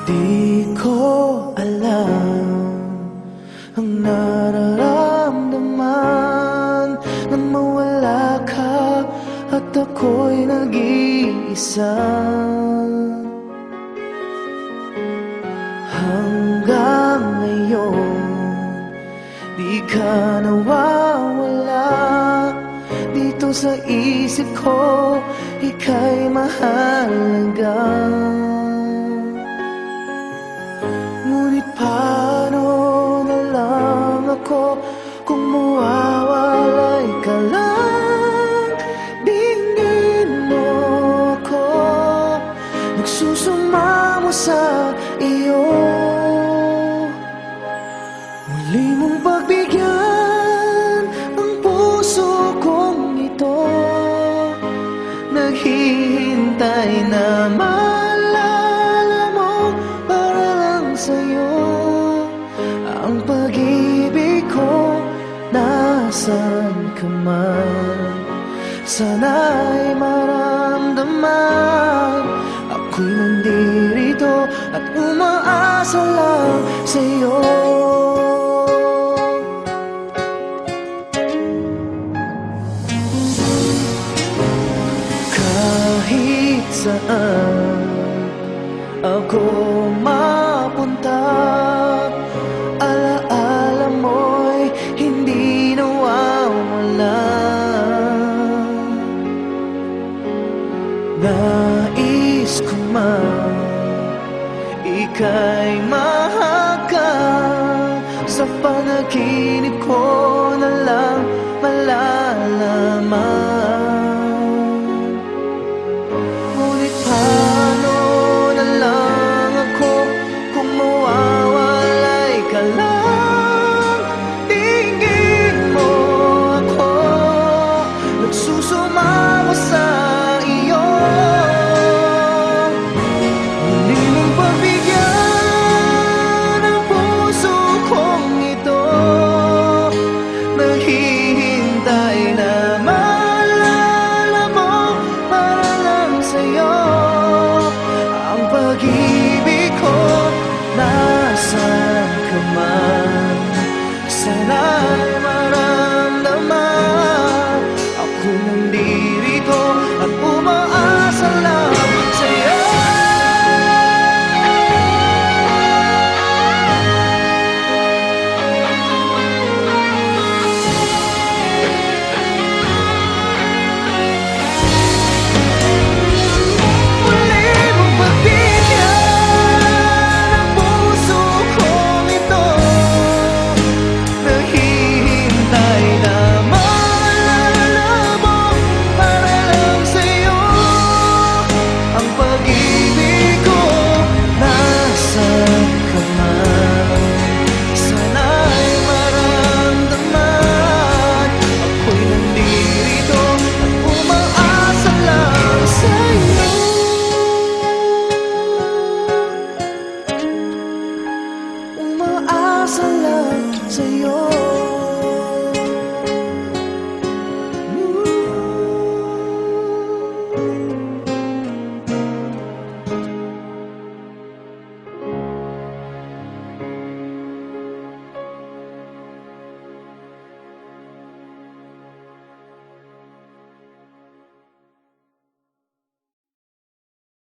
Di ko alam ang nararamdaman nang mawala ka at ako'y nag-iisa. Hanggang ngayon, di ka nawawala dito sa isip ko, ika'y mahalaga. Ngunit paano na lang ako kung mawawalay ka lang? Tingin mo ako, nagsusumamo sa iyo. Muli mong pagbigyan ang puso kong ito, naghihintay na maalala mo para lang sa'yo. Ang pag-ibig ko, nasan ka man, sana'y maramdaman. Ako'y nandirito at umaasa lang sa'yo. Kahit saan ako mapunta, alaala mo'y hindi nawawala. Nais ko man ika'y mahagkan, sa panaginip ko na lang malalaman.